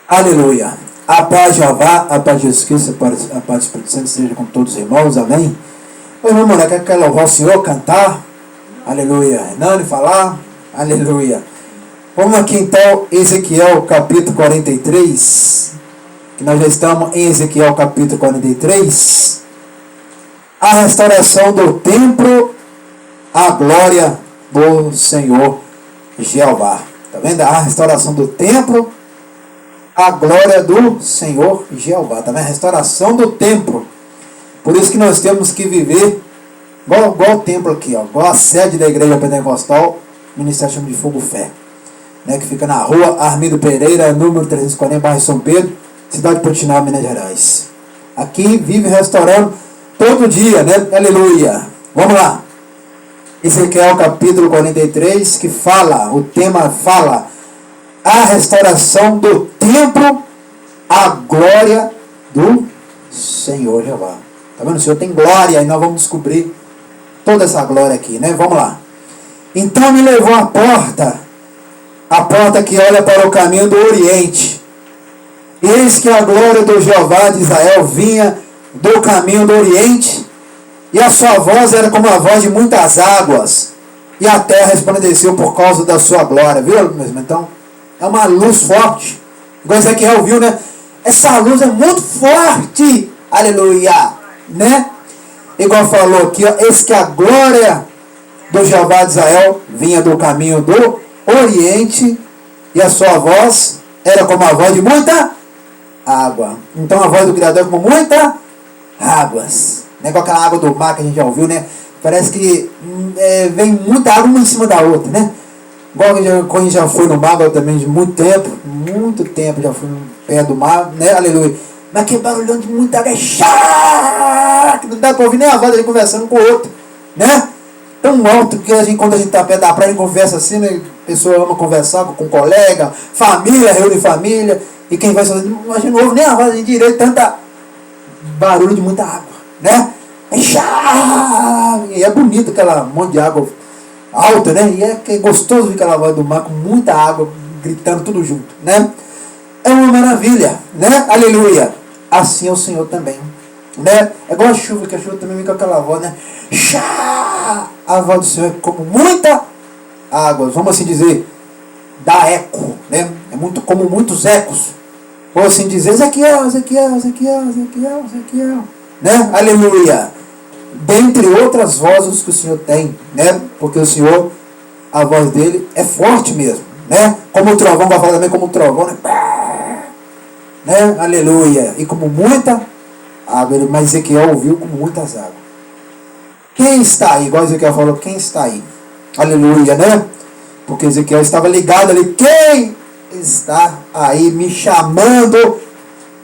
Aleluia. A paz de Jeová, a paz de Jesus Cristo, a paz do Espírito Santo seja com todos os irmãos, amém. Meu irmão, quer louvar o Senhor, cantar? Aleluia. Hernani, falar? Aleluia. Vamos aqui então, Ezequiel capítulo 43, que nós já estamos em Ezequiel capítulo 43. A restauração do templo, a glória do Senhor Jeová. Está vendo? A restauração do templo, a glória do Senhor Jeová. Está vendo? A restauração do templo. Por isso que nós temos que viver igual o templo aqui, ó, igual a sede da igreja pentecostal, Ministério Chama de Fogo Fé, né, que fica na rua Armindo Pereira, número 340, bairro São Pedro, cidade de Portinal, Minas Gerais. Aqui vive restaurando todo dia, né? Aleluia. Vamos lá. Ezequiel capítulo 43, que fala, o tema fala, a restauração do templo, a glória do Senhor Jeová. Tá vendo? O Senhor tem glória, e nós vamos descobrir toda essa glória aqui, né? Vamos lá. Então me levou à porta que olha para o caminho do Oriente. Eis que a glória do Jeová de Israel vinha do caminho do Oriente, e a sua voz era como a voz de muitas águas, e a terra resplandeceu por causa da sua glória. Viu, meus irmãos? Então, é uma luz forte. Igual Ezequiel viu, né? Essa luz é muito forte. Aleluia. Né? Igual falou aqui, ó, eis que a glória do Jeová de Israel vinha do caminho do Oriente, e a sua voz era como a voz de muita água. Então a voz do Criador é como muita águas. Não é igual aquela água do mar que a gente já ouviu, né? Parece que vem muita água uma em cima da outra, né? Igual quando a gente já foi no mar, eu também de muito tempo já fui perto do mar, né? Aleluia. Mas que barulhão de muita água, que não dá para ouvir nem a voz dele conversando com o outro, né? Tão alto que quando a gente está perto da praia, a gente conversa assim, né? A pessoa ama conversar com um colega, família, reúne família, e quem vai sozinho, a gente não ouve nem a voz direito, tanta barulho de muita água, né? E é bonito aquela monte de água alta, né? E é gostoso ver aquela voz do mar com muita água, gritando tudo junto, né? É uma maravilha, né? Aleluia. Assim é o Senhor também, né? É igual a chuva, que a chuva também vem com aquela voz, né? A voz do Senhor é como muita água, vamos assim dizer, dá eco, né? É muito como muitos ecos. Ou assim dizer, Ezequiel, né? Aleluia. Dentre outras vozes que o Senhor tem, né? Porque o Senhor, a voz dele é forte mesmo, né? Como o trovão, vai falar também como o trovão, né? Aleluia. E como muita água, mas Ezequiel ouviu como muitas águas. Quem está aí? Igual Ezequiel falou, quem está aí? Aleluia, né? Porque Ezequiel estava ligado ali. Quem está aí me chamando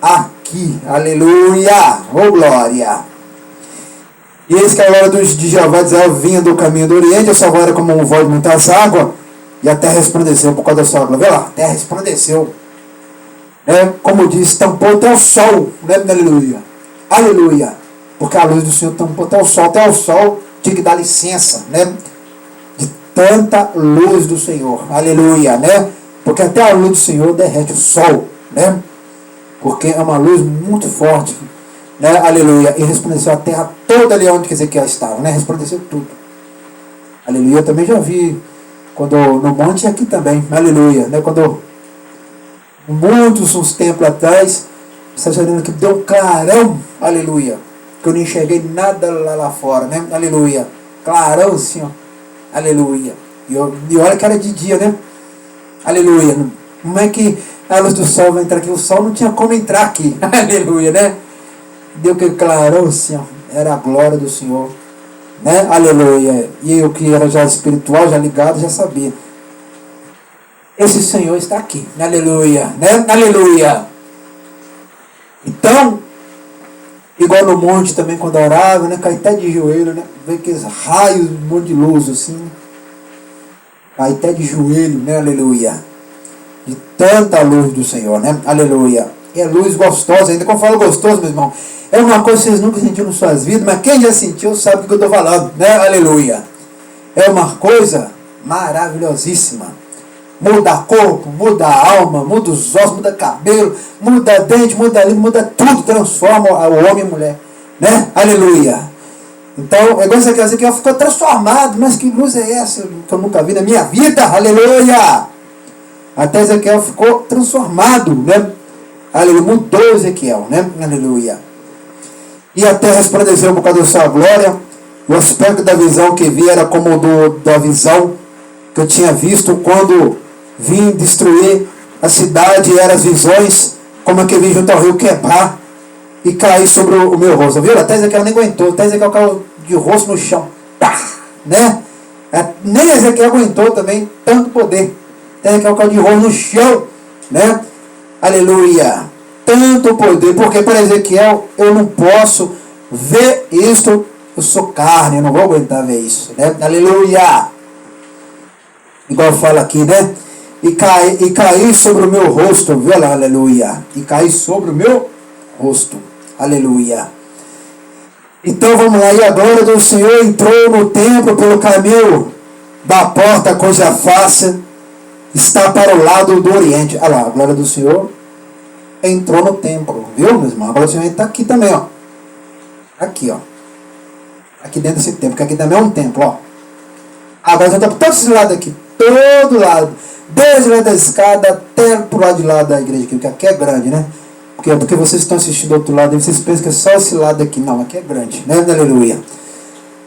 aqui? Aleluia! Oh, glória! E eis que a glória de Jeová de Israel vinha do caminho do Oriente, a sua voz era como um voz de muitas águas, e a terra resplandeceu por causa da sua glória. Vê lá, a terra resplandeceu. Né? Como diz, tampou até o sol. Né? Aleluia! Aleluia! Porque a luz do Senhor tampou até o sol tinha que dar licença, né? De tanta luz do Senhor. Aleluia, né? Porque até a luz do Senhor derrete o sol, né? Porque é uma luz muito forte, né? Aleluia. E resplandeceu a terra toda ali onde Ezequiel estava, né? Resplandeceu tudo. Aleluia. Eu também já vi quando no monte aqui também. Aleluia, né? Quando uns tempos atrás, você está que deu um clarão. Aleluia. Que eu não enxerguei nada lá fora, né? Aleluia. Clarão, assim, ó. Aleluia. E olha que era de dia, né? Aleluia. Não é que a luz do sol vai entrar aqui. O sol não tinha como entrar aqui. Aleluia, né? Deu aquele clarão, assim, ó. Era a glória do Senhor. Né? Aleluia. E eu que era já espiritual, já ligado, já sabia. Esse Senhor está aqui. Aleluia. Né? Aleluia. Então, igual no monte também, quando orava, né? Cai até de joelho, né? Vê aqueles raios, um monte de luz, assim. Cai até de joelho, né? Aleluia. De tanta luz do Senhor, né? Aleluia. E é luz gostosa, ainda quando eu falo gostoso, meu irmão, é uma coisa que vocês nunca sentiram nas suas vidas, mas quem já sentiu sabe do que eu estou falando, né? Aleluia. É uma coisa maravilhosíssima. Muda corpo, muda alma, muda os ossos, muda cabelo, muda dente, muda língua, muda tudo, transforma o homem e a mulher, né? Aleluia. Então, é igual Ezequiel ficou transformado, mas que luz é essa que eu nunca vi na minha vida? Aleluia. Até Ezequiel ficou transformado, né? Aleluia, mudou Ezequiel, né? Aleluia. E a terra resplandeceu por causa da sua glória. O aspecto da visão que vi era como da visão que eu tinha visto quando vim destruir a cidade, e eram as visões como a que vim junto ao rio quebrar e cair sobre o meu rosto. Viu? Até Ezequiel nem aguentou, até Ezequiel caiu de rosto no chão. Pá! Né? Nem Ezequiel aguentou também tanto poder. Até Ezequiel caiu de rosto no chão. Né? Aleluia! Tanto poder, porque para Ezequiel eu não posso ver isto, eu sou carne, eu não vou aguentar ver isso. Né? Aleluia! Igual fala aqui, né? E cair sobre o meu rosto, viu lá, aleluia. E cair sobre o meu rosto, aleluia. Então vamos lá, e a glória do Senhor entrou no templo pelo caminho da porta cuja face está para o lado do oriente. Olha lá, a glória do Senhor entrou no templo, viu, meus irmãos? A glória do Senhor está aqui também, ó. Aqui, ó. Aqui dentro desse templo, que aqui também é um templo, ó. Agora já está por todos esses lados aqui, todo lado. Desde lá da escada até pro lado de lá da igreja aqui, porque aqui é grande, né? Porque vocês estão assistindo do outro lado, vocês pensam que é só esse lado aqui. Não, aqui é grande, né? Aleluia.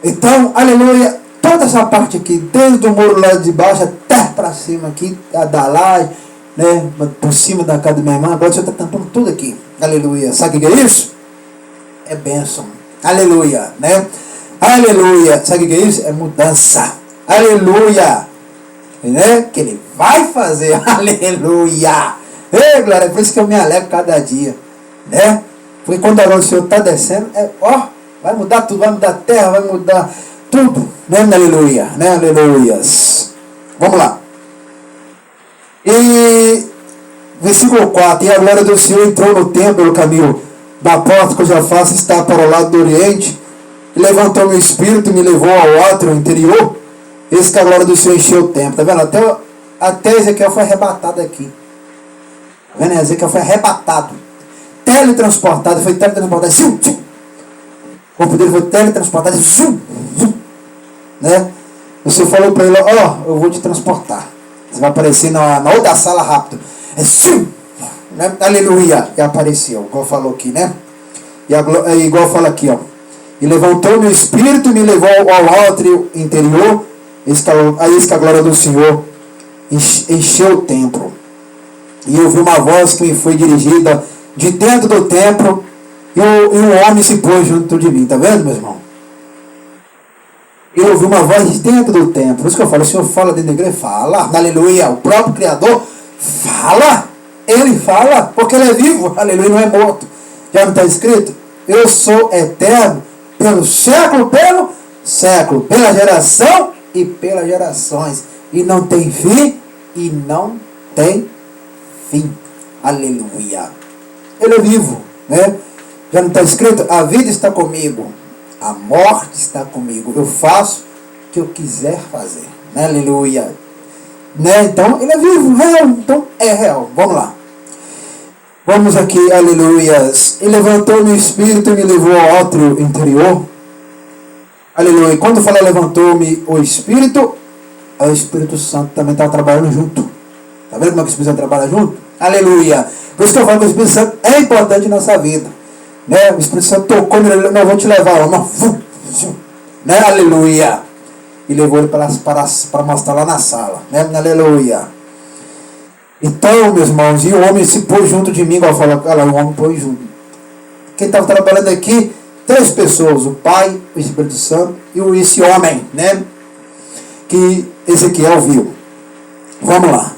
Então, aleluia, toda essa parte aqui, desde o muro lá de baixo até para cima aqui, a da laje, né? Por cima da casa da minha irmã, agora você está tampando tudo aqui. Aleluia. Sabe o que é isso? É bênção. Aleluia, né? Aleluia. Sabe o que é isso? É mudança. Aleluia. Né? Que ele vai fazer. Aleluia. Ei, glória, por isso que eu me alegro cada dia, né? Porque quando a glória do Senhor está descendo, vai mudar tudo, vai mudar a terra, vai mudar tudo, né? Aleluia, né? Aleluias. Vamos lá. E versículo 4: e a glória do Senhor entrou no templo pelo caminho da porta cuja face está para o lado do oriente, e levantou meu espírito e me levou ao átrio interior. Eis que a glória do Senhor encheu o templo. Tá vendo? Até Ezequiel foi arrebatado aqui. Tá vendo? Ezequiel foi arrebatado. Teletransportado. Foi teletransportado. Zum, zum. O corpo dele foi teletransportado. Zum, zum. Né? Você falou para ele, eu vou te transportar. Você vai aparecer na outra sala rápido. É zum. Né? Aleluia. E apareceu. Igual falou aqui, né? E igual fala aqui, ó. E levantou meu espírito e me levou ao átrio interior. Eis que a glória do Senhor encheu o templo. E eu ouvi uma voz que me foi dirigida de dentro do templo, e um homem se pôs junto de mim. Está vendo, meu irmão? Eu ouvi uma voz de dentro do templo. Por isso que eu falo, o Senhor fala dentro da igreja, fala, aleluia. O próprio Criador fala, Ele fala, porque Ele é vivo, aleluia, não é morto. Já não está escrito? Eu sou eterno, pelo século, pela geração e pelas gerações, e não tem fim, e não tem fim, aleluia. Ele é vivo, né? Já não está escrito? A vida está comigo, a morte está comigo, eu faço o que eu quiser fazer, né? Aleluia, né? Então ele é vivo, real, então é real. Vamos lá, vamos aqui, aleluias. E levantou meu espírito e me levou ao átrio interior. Aleluia. E quando fala levantou-me o Espírito, o Espírito Santo também estava trabalhando junto. Está vendo como é que o Espírito Santo trabalha junto? Aleluia. Por isso que eu falo que o Espírito Santo é importante na nossa vida. Né? O Espírito Santo tocou nele, não, vou te levar, né? Aleluia. E levou ele para mostrar lá na sala. Né? Aleluia. Então, meus irmãos, e o homem se pôs junto de mim, igual fala, o homem pôs junto. Quem estava trabalhando aqui, 3 pessoas, o Pai, o Espírito Santo e esse homem, né? Que Ezequiel viu. Vamos lá.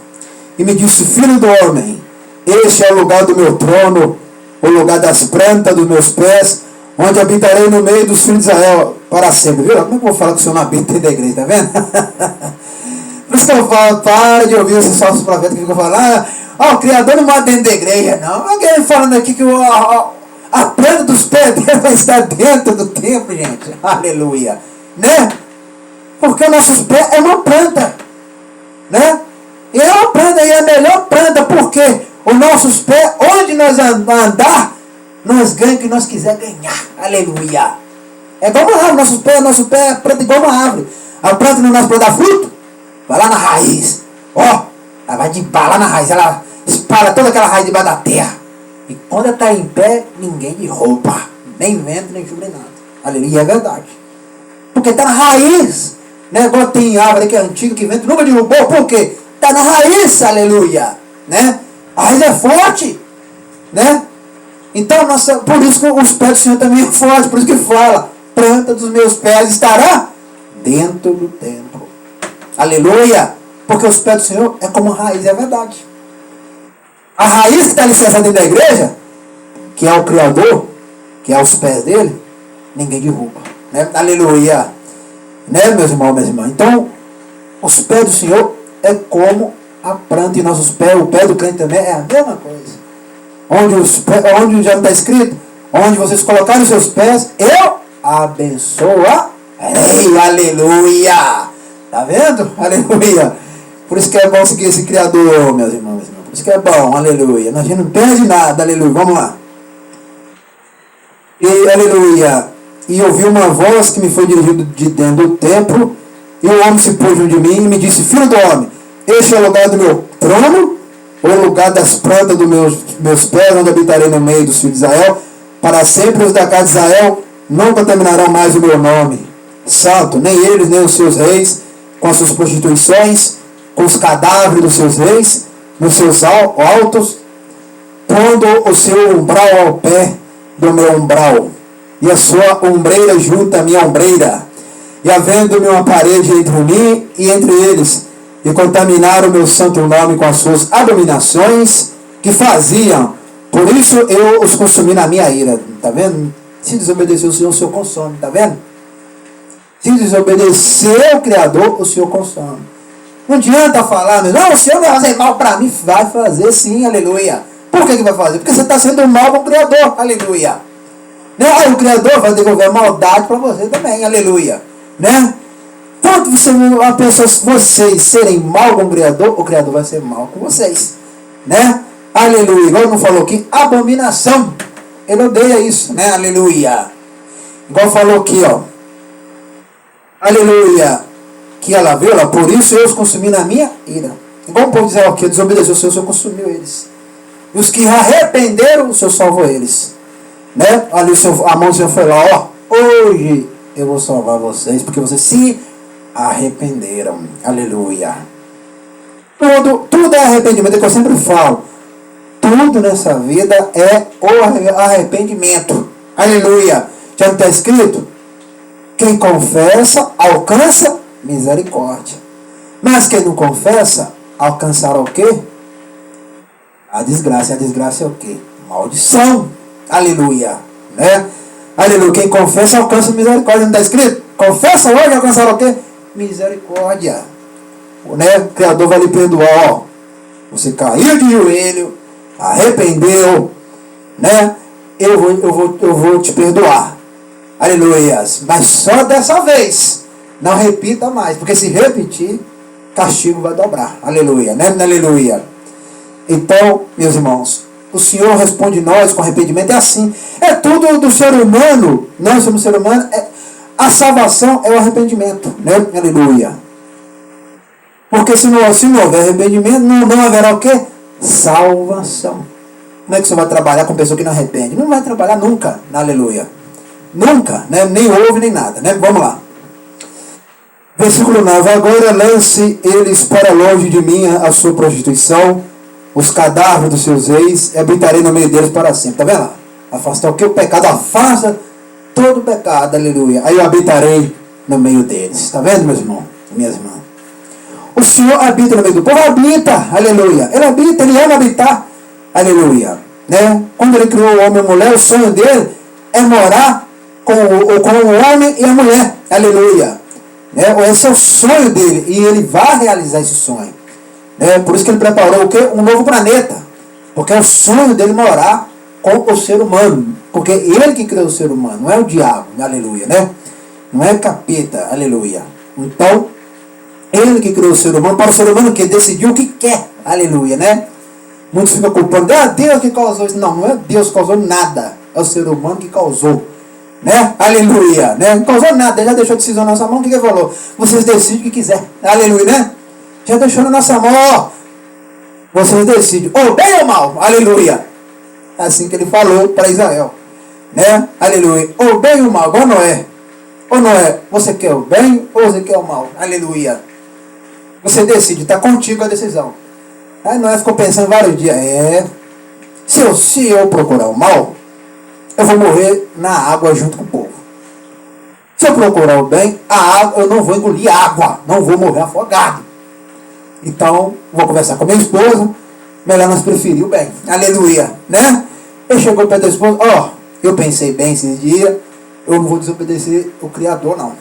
E me disse, filho do homem, este é o lugar do meu trono, o lugar das plantas dos meus pés, onde habitarei no meio dos filhos de Israel para sempre. Viu? Como é que eu vou falar que o senhor não habita dentro da igreja, tá vendo? Por isso que eu falo, para de ouvir esses falsos profetas que ficam falando, o Criador não mora dentro da igreja, não. Alguém falando aqui que a planta dos pés dele vai estar dentro do templo, gente. Aleluia. Né? Porque nossos pés é uma planta. Né? E é uma planta e a melhor planta, porque os nossos pés, onde nós andar, nós ganhamos o que nós quiser ganhar. Aleluia. É igual uma árvore, nosso pé é planta igual uma árvore. A planta não nasce para dar fruto, vai lá na raiz. Ela vai de lá na raiz, ela espalha toda aquela raiz debaixo da terra. E quando ela está em pé, ninguém derruba. Nem vento, nem chuva, nem nada. Aleluia, é verdade. Porque está na raiz. Né? Igual tem árvore que é antiga, que vento nunca derrubou. Por quê? Está na raiz, aleluia. Né? A raiz é forte. Né? Então, por isso que os pés do Senhor também é forte. Por isso que fala, planta dos meus pés estará dentro do templo. Aleluia. Porque os pés do Senhor é como a raiz, é verdade. A raiz que está licenciada dentro da igreja, que é o Criador, que é os pés dele, ninguém derruba. Né? Aleluia. Né, meus irmãos, minhas irmãs? Então, os pés do Senhor é como a planta e nossos pés, o pé do crente também é a mesma coisa. Onde já está escrito, onde vocês colocarem os seus pés, eu abençoarei. Aleluia. Tá vendo? Aleluia. Por isso que é bom seguir esse Criador, meus irmãos. Por isso que é bom, aleluia. A gente não perde nada, aleluia. Vamos lá. E, aleluia. E ouvi uma voz que me foi dirigida de dentro do templo. E o homem se pôs junto de mim e me disse: Filho do homem, este é o lugar do meu trono, ou o lugar das plantas dos meus pés, onde habitarei no meio dos filhos de Israel. Para sempre os da casa de Israel não contaminarão mais o meu nome santo, nem eles, nem os seus reis, com as suas prostituições, com os cadáveres dos seus reis, nos seus altos, pondo o seu umbral ao pé do meu umbral, e a sua ombreira junto à minha ombreira, e havendo-me uma parede entre mim e entre eles, e contaminaram o meu santo nome com as suas abominações que faziam. Por isso eu os consumi na minha ira. Está vendo? Se desobedecer o Senhor consome. Está vendo? Se desobedecer o Criador, o Senhor consome. Não adianta falar, não, o Senhor vai fazer mal para mim. Vai fazer sim, aleluia. Por que vai fazer? Porque você está sendo mal com o Criador, aleluia. Né? Aí o Criador vai devolver maldade para você também, aleluia. Né? Quando vocês serem mal com o Criador vai ser mal com vocês. Né? Aleluia. Igual não falou aqui, abominação. Ele odeia isso, né? Aleluia. Igual falou aqui, ó. Aleluia. Que ela viu, por isso eu os consumi na minha ira. Igual o povo diz, ó, que desobedeceu o Senhor consumiu eles. E os que arrependeram, o Senhor salvou eles. Né? Ali a mão do Senhor foi lá, ó. Hoje eu vou salvar vocês, porque vocês se arrependeram. Aleluia. Tudo é arrependimento, é que eu sempre falo. Tudo nessa vida é o arrependimento. Aleluia. Já não está escrito? Quem confessa, alcança misericórdia. Mas quem não confessa, alcançará o quê? A desgraça. A desgraça é o quê? Maldição. Aleluia. Né? Aleluia. Quem confessa, alcança misericórdia. Não está escrito? Confessa hoje, alcançará o quê? Misericórdia. Né? O Criador vai lhe perdoar. Ó. Você caiu de joelho, arrependeu, né? Eu vou te perdoar. Aleluia. Mas só dessa vez. Não repita mais. Porque se repetir, castigo vai dobrar. Aleluia. Né? Aleluia. Então, meus irmãos, o Senhor responde nós com arrependimento. É assim. É tudo do ser humano. Nós somos ser humano. A salvação é o arrependimento. Né? Aleluia. Porque se não houver arrependimento, não haverá o quê? Salvação. Como é que você vai trabalhar com pessoa que não arrepende? Não vai trabalhar nunca. Aleluia. Nunca. Né? Nem ouve, nem nada. Né? Vamos lá. Versículo 9. Agora lance eles para longe de mim a sua prostituição, os cadáveres dos seus reis, e habitarei no meio deles para sempre. Está vendo lá? Afastar o que? O pecado. Afasta todo o pecado. Aleluia. Aí eu habitarei no meio deles. Está vendo, meus irmãos? Minhas irmãs? O Senhor habita no meio do povo. Habita. Aleluia. Ele habita, ele ama habitar. Aleluia. Né? Quando ele criou o homem e a mulher, o sonho dele é morar com o homem e a mulher. Aleluia. Né? Esse é o sonho dele. E ele vai realizar esse sonho. Né? Por isso que ele preparou o quê? Um novo planeta. Porque é o sonho dele morar com o ser humano. Porque ele que criou o ser humano. Não é o diabo. Aleluia. Né? Não é capeta. Aleluia. Então, Ele que criou o ser humano, para o ser humano que decidiu o que quer. Aleluia, né? Muitos ficam culpando, Deus que causou isso. Não, não é Deus que causou nada. É o ser humano que causou. Né? Aleluia, né? Não causou nada, ele já deixou a decisão na nossa mão. O que ele falou? Vocês decidem o que quiser. Aleluia, né? Já deixou na nossa mão, ó. Vocês decidem, ou bem ou mal. Aleluia. Assim que ele falou para Israel. Né? Aleluia. Ou bem ou mal, igual Noé. Ou Noé, você quer o bem ou você quer o mal? Aleluia. Você decide, está contigo a decisão. Aí Noé ficou pensando vários dias, se eu procurar o mal, eu vou morrer na água junto com o povo. Se eu procurar o bem, a água, eu não vou engolir água, não vou morrer afogado. Então, vou conversar com a minha esposa, melhor nós preferir o bem. Aleluia, né? Ele chegou perto da esposa, eu pensei bem esses dias, eu não vou desobedecer o Criador, não.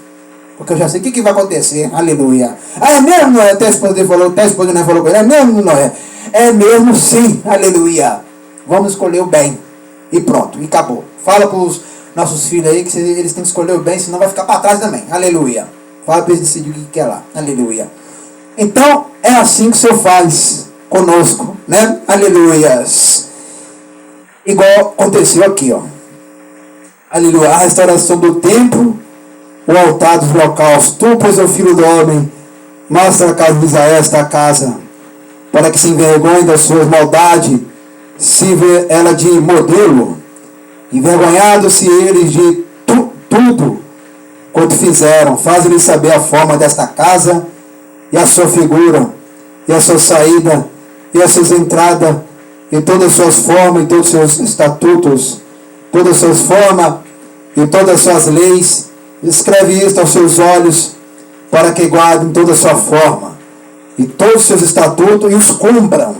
Porque eu já sei o que vai acontecer. Aleluia. É mesmo, Noé? Até a esposa dele falou, até a esposa dele falou com ele. É mesmo, Noé? É mesmo, sim. Aleluia. Vamos escolher o bem. E pronto. E acabou. Fala para os nossos filhos aí que eles têm que escolher o bem, senão vai ficar para trás também. Aleluia. Fala para eles decidirem o que quer lá. Aleluia. Então, é assim que o Senhor faz conosco, né? Aleluias. Igual aconteceu aqui, ó. Aleluia. A restauração do templo, o altar dos holocaustos. Tu, pois, é o filho do homem, mostra a casa de Israel esta casa, para que se envergonhe das suas maldades, sirva ela de modelo, envergonhado-se eles de tudo quanto fizeram. Faz-lhes saber a forma desta casa, e a sua figura, e a sua saída, e as suas entradas, e todas as suas formas, e todos os seus estatutos, todas as suas formas, e todas as suas leis. Escreve isto aos seus olhos, para que guardem toda a sua forma, e todos os seus estatutos, e os cumpram.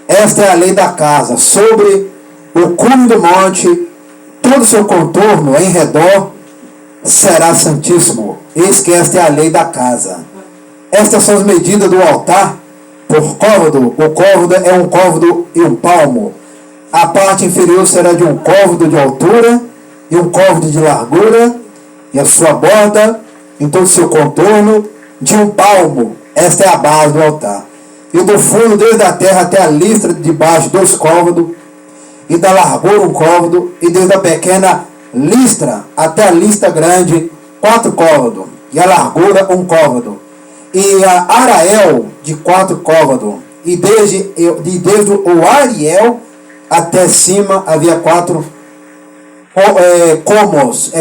Esta é a lei da casa, sobre o cume do monte, todo o seu contorno em redor será santíssimo. Eis que esta é a lei da casa. Estas são as medidas do altar, por côvado. O côvado é um côvado e um palmo. A parte inferior será de um côvado de altura, e um côvado de largura, e a sua borda, em todo o seu contorno, de um palmo. Esta é a base do altar. E do fundo, desde a terra até a listra de baixo, 2 côvados, e da largura 1 côvado, e desde a pequena listra até a listra grande, 4 côvados, e a largura 1 côvado, e a arael de 4 côvados, e desde o ariel até cima havia 4 cornos,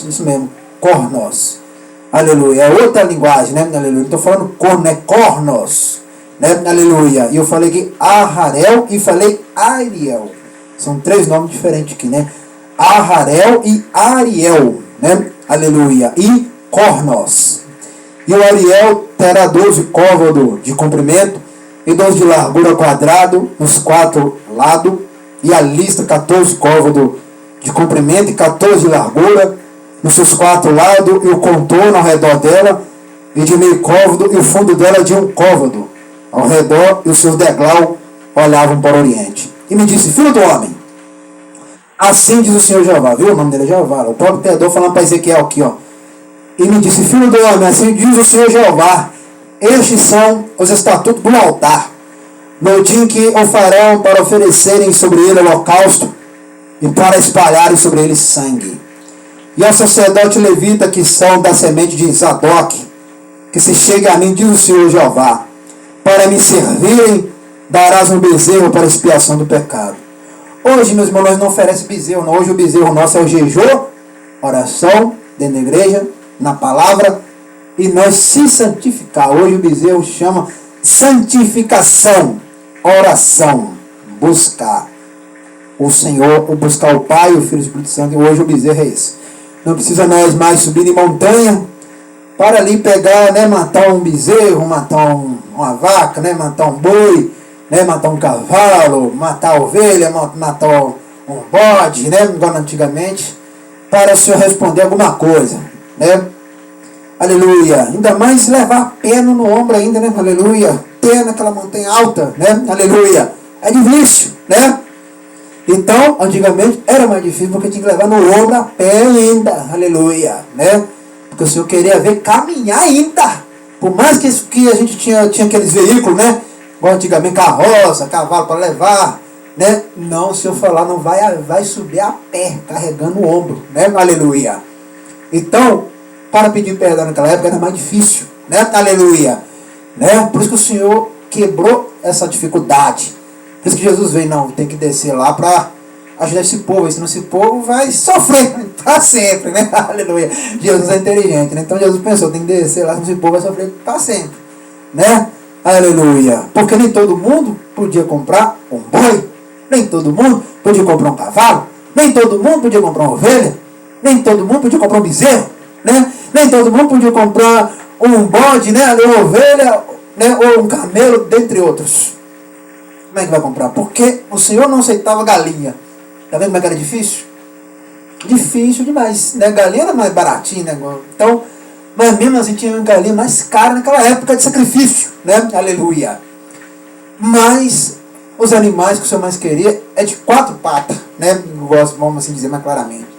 isso mesmo, cornos. Aleluia. É outra linguagem, né? Aleluia. Não estou falando corno, é cornos. Né? Aleluia. E eu falei aqui Aharel e falei Ariel. São 3 nomes diferentes aqui, né? Aharel e Ariel, né? Aleluia. E cornos. E o Ariel terá 12 côvados de comprimento e 12 de largura quadrado nos 4 lados. E a lista 14 côvados de comprimento e 14 de largura nos seus 4 lados, e o contorno ao redor dela, e de meio côvado, e o fundo dela de 1 côvado ao redor, e os seus degraus olhavam para o oriente. E me disse: filho do homem, assim diz o Senhor Jeová. Viu? O nome dele é Jeová. O próprio Criador falando para Ezequiel aqui, ó. E me disse: filho do homem, assim diz o Senhor Jeová, estes são os estatutos do altar, no dia em que o farão para oferecerem sobre ele holocausto, e para espalharem sobre ele sangue. E ao sacerdote levita, que são da semente de Zadok, que se chegue a mim, diz o Senhor Jeová, para me servirem, darás um bezerro para expiação do pecado. Hoje, meus irmãos, nós não oferecemos bezerro, não. Hoje o bezerro nosso é o jejum, oração, dentro da igreja, na palavra, e nós se santificar. Hoje o bezerro chama santificação, oração, buscar o Senhor, buscar o Pai, o Filho e o Espírito Santo. E hoje o bezerro é esse. Não precisa nós mais subir em montanha para ali pegar, né, matar um bezerro, matar uma vaca, né, matar um boi, né, matar um cavalo, matar a ovelha, matar um bode, né, igual antigamente, para o Senhor responder alguma coisa, né? Aleluia. Ainda mais levar pena no ombro ainda, né? Aleluia. Pena naquela montanha alta, né? Aleluia. É difícil, né? Então, antigamente era mais difícil, porque tinha que levar no ombro a pé ainda. Aleluia, né? Porque o Senhor queria ver caminhar ainda. Por mais que a gente tinha aqueles veículos, né? Igual antigamente, carroça, cavalo para levar, né? Não, se eu falar, não vai subir a pé, carregando o ombro, né? Aleluia. Então, para pedir perdão naquela época era mais difícil, né? Aleluia. Né? Por isso que o Senhor quebrou essa dificuldade. Por isso que Jesus veio, não, tem que descer lá para ajudar esse povo, senão esse povo vai sofrer para sempre, né? Aleluia. Jesus é inteligente, né? Então Jesus pensou, tem que descer lá, senão esse povo vai sofrer para sempre, né? Aleluia. Porque nem todo mundo podia comprar um boi, nem todo mundo podia comprar um cavalo, nem todo mundo podia comprar uma ovelha, nem todo mundo podia comprar um bezerro, né? Nem todo mundo podia comprar um bode, né? Uma ovelha, né? Ou um camelo, dentre outros. Como é que vai comprar? Porque o Senhor não aceitava galinha. Tá vendo como é que era difícil? Difícil demais, né? Galinha era mais baratinha, né? Então, mas mesmo assim tinha uma galinha mais cara naquela época de sacrifício, né? Aleluia. Mas os animais que o Senhor mais queria é de 4 patas, né? Vamos assim dizer mais claramente,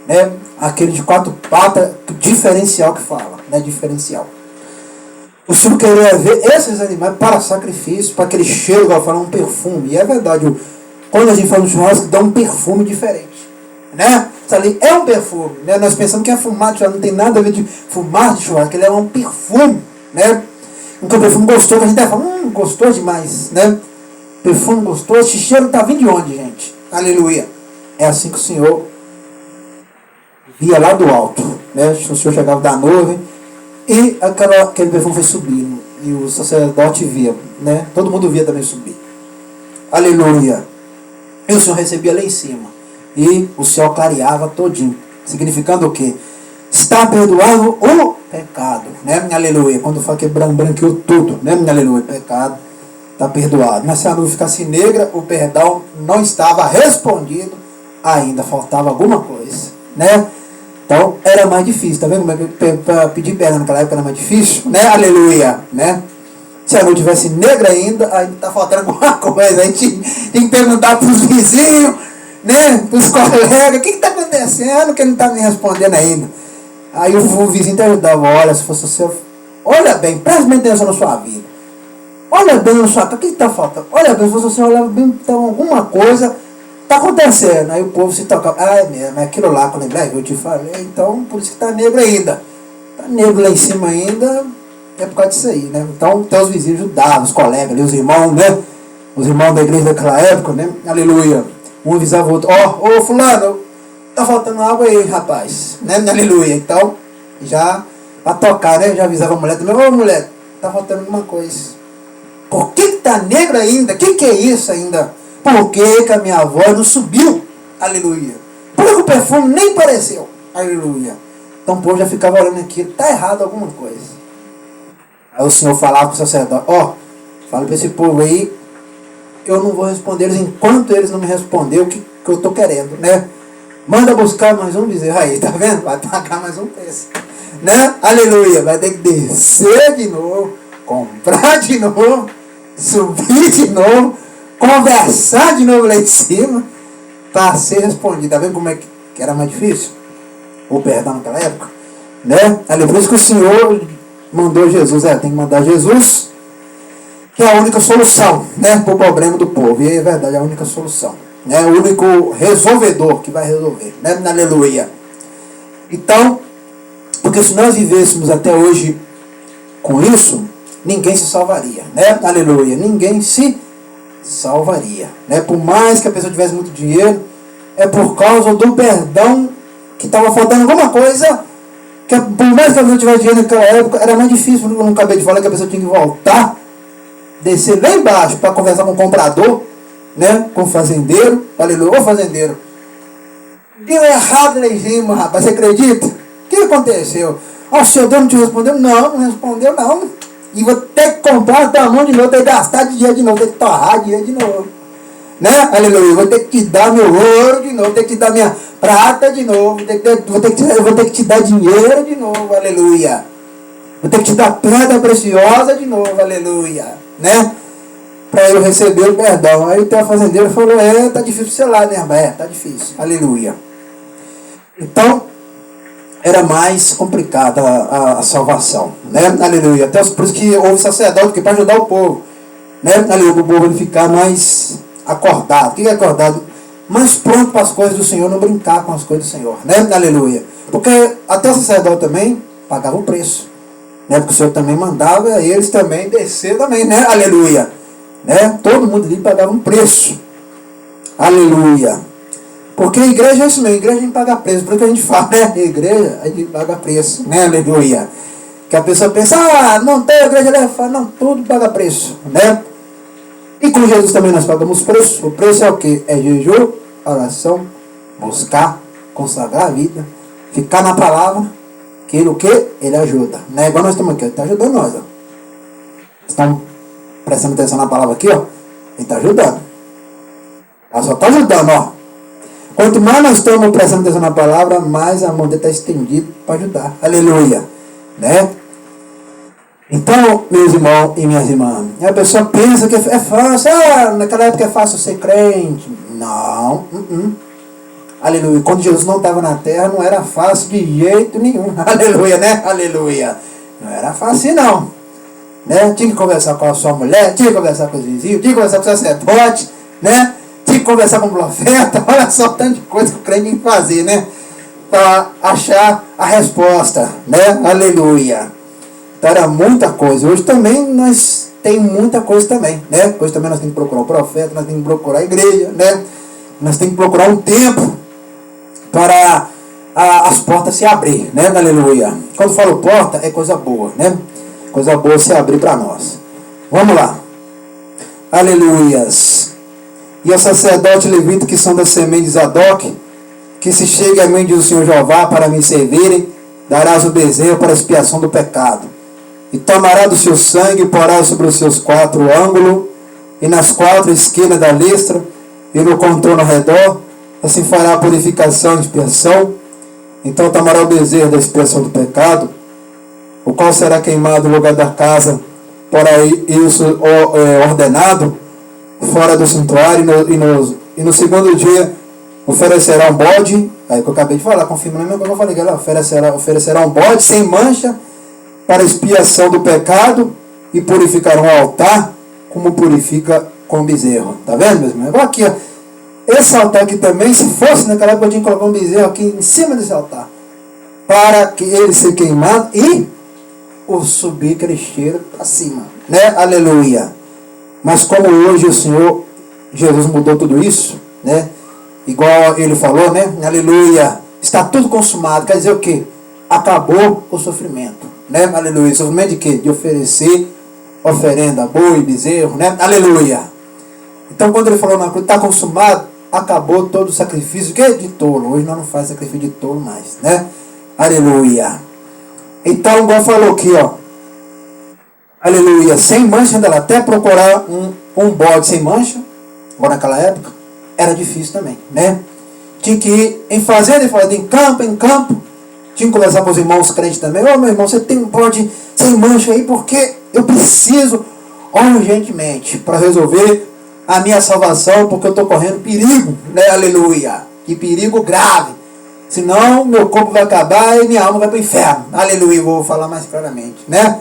né? Aquele de 4 patas, diferencial que fala, né? Diferencial. O Senhor queria ver esses animais para sacrifício, para aquele cheiro, igual falar, um perfume. E é verdade, quando a gente fala no churrasco, dá um perfume diferente, né? Isso ali é um perfume, né? Nós pensamos que é fumar de churrasco, não tem nada a ver de fumar de churrasco, ele é um perfume, né? Um perfume gostoso, a gente até fala, gostoso demais, né? Perfume gostoso, esse cheiro está vindo de onde, gente? Aleluia. É assim que o Senhor via lá do alto, né? O Senhor chegava da nuvem e aquele perfume foi subindo, e o sacerdote via, né? Todo mundo via também subir. Aleluia. E o Senhor recebia lá em cima. E o céu clareava todinho. Significando o quê? Está perdoado o pecado. Né? Aleluia. Quando fala que branqueou tudo. Né? Aleluia. Pecado está perdoado. Mas se a nuvem ficasse negra, o perdão não estava respondido. Ainda faltava alguma coisa. Né? Então era mais difícil. Tá vendo? Para pedir perdão naquela época era mais difícil. Né? Aleluia. Né? Se a nuvem tivesse negra ainda está faltando alguma coisa. A gente tem que perguntar para os vizinhos, né? Para os colegas, o que está acontecendo que ele não está me respondendo ainda. Aí o vizinho te ajudava, olha, se fosse você, olha bem, preste bem atenção na sua vida. Olha bem na sua casa, o que está faltando? Olha bem, se fosse você, olha bem, então alguma coisa está acontecendo. Aí o povo se tocava, é mesmo, é aquilo lá que eu lembrei, eu te falei, então por isso que está negro ainda. Está negro lá em cima ainda. É por causa disso aí, né? Então, até os vizinhos ajudavam, os colegas ali, os irmãos, né? Os irmãos da igreja daquela época, né? Aleluia. Um avisava o outro, ô fulano, tá faltando água aí, rapaz. Né? Aleluia. Então, já, pra tocar, né? Já avisava a mulher também, ô mulher, tá faltando alguma coisa. Por que tá negro ainda? O que é isso ainda? Por que a minha voz não subiu? Aleluia. Por que o perfume nem pareceu? Aleluia. Então o povo já ficava olhando aqui, tá errado alguma coisa. Aí o Senhor falava para o sacerdote, fala para esse povo aí, eu não vou responder eles enquanto eles não me responderem o que eu estou querendo, né? Manda buscar mais um bezerro aí, tá vendo? Vai pagar mais um preço, né? Aleluia, vai ter que descer de novo, comprar de novo, subir de novo, conversar de novo lá em cima, para ser respondido. Tá vendo como é que era mais difícil? O perdão naquela época, né? Aleluia, por isso que o Senhor mandou Jesus, tem que mandar Jesus, que é a única solução, né, para o problema do povo. E é verdade, é a única solução, né, o único resolvedor que vai resolver, né, aleluia. Então, porque se nós vivêssemos até hoje com isso, ninguém se salvaria, né, aleluia, ninguém se salvaria, né, por mais que a pessoa tivesse muito dinheiro, é por causa do perdão que estava faltando alguma coisa. Que por mais que a pessoa tivesse dinheiro naquela época, era mais difícil, eu não acabei de falar que a pessoa tinha que voltar, descer lá embaixo para conversar com o comprador, né, com o fazendeiro, aleluia, ô fazendeiro, deu errado lá em cima, rapaz, você acredita? O que aconteceu? O seu dono te respondeu? Não respondeu não, e vou ter que comprar a tua mão de novo, ter que gastar dinheiro de novo, ter que torrar dinheiro de novo, né, aleluia, vou ter que te dar meu ouro de novo, ter que te dar minha prata de novo, vou ter que te dar dinheiro de novo, aleluia. Vou ter que te dar pedra preciosa de novo, aleluia. Né? Para eu receber o perdão. Aí o teu fazendeiro falou, tá difícil sei lá, né, rapaz? Tá difícil, aleluia. Então, era mais complicada a salvação, né? Aleluia. Até por isso que houve sacerdote que para ajudar o povo, né? Aleluia. O povo ele ficar mais acordado. O que é acordado? Mais pronto para as coisas do Senhor, não brincar com as coisas do Senhor, né? Aleluia. Porque até o sacerdote também pagava o preço, né? Porque o Senhor também mandava eles também descer também, né? Aleluia. Né? Todo mundo ali pagava um preço. Aleluia. Porque a igreja é isso mesmo, a igreja tem que pagar preço. Por isso que a gente fala, né? A igreja, a gente paga preço, né? Aleluia. Que a pessoa pensa, não tem a igreja, ela fala, não, tudo paga preço, né? E com Jesus também nós pagamos preço. O preço é o quê? É jejum, oração, buscar, consagrar a vida, ficar na palavra, que ele o quê? Ele ajuda. Né? Igual nós estamos aqui, ele está ajudando nós, ó. Estão prestando atenção na palavra aqui, ó. Ele está ajudando. Ela só está ajudando, ó. Quanto mais nós estamos prestando atenção na palavra, mais a mão dele está estendida para ajudar. Aleluia. Né? Então, meus irmãos e minhas irmãs, a pessoa pensa que é fácil. Naquela época é fácil ser crente. Não. Aleluia. Quando Jesus não estava na terra, não era fácil de jeito nenhum. Aleluia, né? Aleluia. Não era fácil, não. Né? Tinha que conversar com a sua mulher, tinha que conversar com os vizinhos, tinha que conversar com o sacerdote, né? Tinha que conversar com o profeta. Olha só o tanto de coisa que o crente tem que fazer, né? Para achar a resposta, né? Aleluia. Então era muita coisa. Hoje também nós temos muita coisa também, né? Hoje também nós temos que procurar o profeta, nós temos que procurar a igreja, né? Nós temos que procurar um tempo para as portas se abrir, né? Aleluia. Quando falo porta, é coisa boa, né? Coisa boa se abrir para nós. Vamos lá. Aleluias. E o sacerdote levita que são da semente de Zadok, que se chegue a mim, diz o Senhor Jeová, para me servirem, darás o bezerro para a expiação do pecado. E tomará do seu sangue e porá sobre os seus 4 ângulos, e nas 4 esquinas da listra, e no contorno ao redor, assim fará a purificação e expiação. Então tomará o bezerro da expiação do pecado, o qual será queimado no lugar da casa, para isso ordenado, fora do santuário, e no segundo dia oferecerá um bode, aí que eu acabei de falar, confirmando a mesma coisa que eu falei, que oferecerá um bode sem mancha, para expiação do pecado, e purificará um altar, como purifica com o bezerro. Tá vendo, meus irmãos? Igual aqui, ó. Esse altar aqui também, se fosse naquela época, eu tinha que colocar um bezerro aqui em cima desse altar, para que ele seja queimado e o subir aquele cheiro para cima, né? Aleluia. Mas como hoje o Senhor Jesus mudou tudo isso, né? Igual ele falou, né? Aleluia. Está tudo consumado. Quer dizer o quê? Acabou o sofrimento, né? Aleluia. Sofrimento de quê? De oferecer oferenda, boi, bezerro, né? Aleluia. Então quando ele falou na cruz, está consumado, acabou todo o sacrifício que de tolo. Hoje nós não fazemos sacrifício de tolo mais, né? Aleluia. Então, igual falou aqui, ó. Aleluia. Sem mancha, ainda até procurar um bode sem mancha, agora naquela época, era difícil também, né? Tinha que ir em fazenda, em campo. Tinha que conversar com os irmãos crentes também. Meu irmão, você tem um bode sem mancha aí, porque eu preciso urgentemente para resolver a minha salvação, porque eu estou correndo perigo, né? Aleluia. Que perigo grave. Senão meu corpo vai acabar e minha alma vai para o inferno. Aleluia, vou falar mais claramente, né?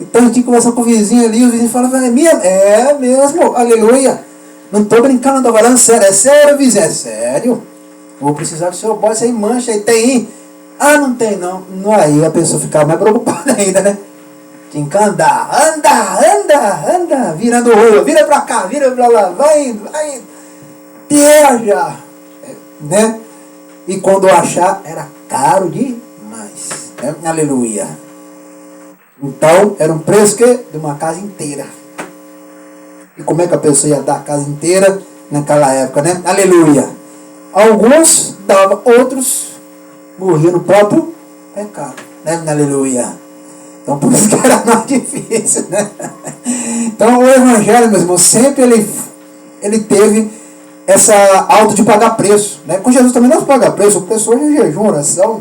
Então a gente tinha que conversar com o vizinho ali, o vizinho falava, é mesmo, aleluia. Não estou brincando, não estou falando sério, é sério, vizinho, é sério. Vou precisar do seu bode sem mancha, aí tem. Não tem não. Aí a pessoa ficava mais preocupada ainda, né? Tinha que andar, virando rua, vira para cá, vira para lá, vai, viaja, né? E quando achar, era caro demais. Né? Aleluia. Então, era um preço que de uma casa inteira. E como é que a pessoa ia dar a casa inteira naquela época, né? Aleluia. Alguns davam, outros morriam no próprio pecado. Né? Aleluia. Então, por isso que era mais difícil, né? Então, o evangelho, meus irmãos, sempre ele teve essa alta de pagar preço, né? Com Jesus também não se paga preço. O preço hoje é jejum, oração,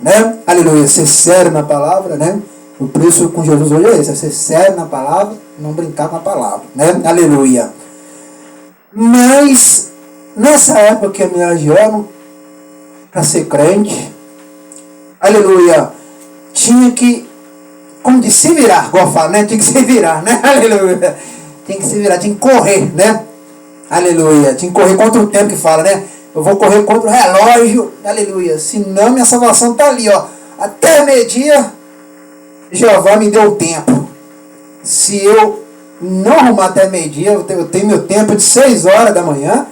né? Aleluia, ser sério na palavra, né? O preço com Jesus hoje é esse, é ser sério na palavra, não brincar com a palavra, né? Aleluia. Mas nessa época que me elogiaram para ser crente, aleluia, tinha que, como de se virar, igual eu falo, né? Tinha que se virar, né? Aleluia. Tinha que se virar, tinha que correr, né? Aleluia. Tinha que correr contra o tempo que fala, né? Eu vou correr contra o relógio, aleluia. Senão minha salvação está ali, ó. Até meio-dia, Jeová me deu o tempo. Se eu não arrumar até meio-dia, eu tenho meu tempo de 6 horas da manhã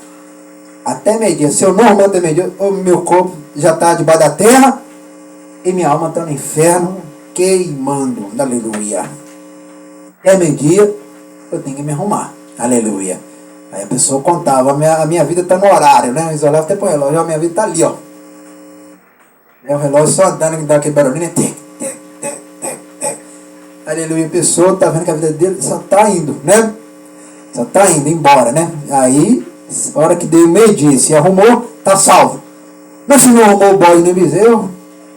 até meio-dia. Se eu não arrumar até meio-dia, o meu corpo já está debaixo da terra e minha alma está no inferno queimando. Aleluia. Até meio-dia, eu tenho que me arrumar. Aleluia. Aí a pessoa contava, a minha vida está no horário, né? Eles olhavam até para o relógio, a minha vida está ali, ó. É o relógio só andando, que dá aquele barulhinho, aleluia, a pessoa está vendo que a vida dele só está indo, né? Só está indo embora, né? Aí, a hora que deu meio-dia, se arrumou, está salvo. Mas se não arrumou o bode no bezerro,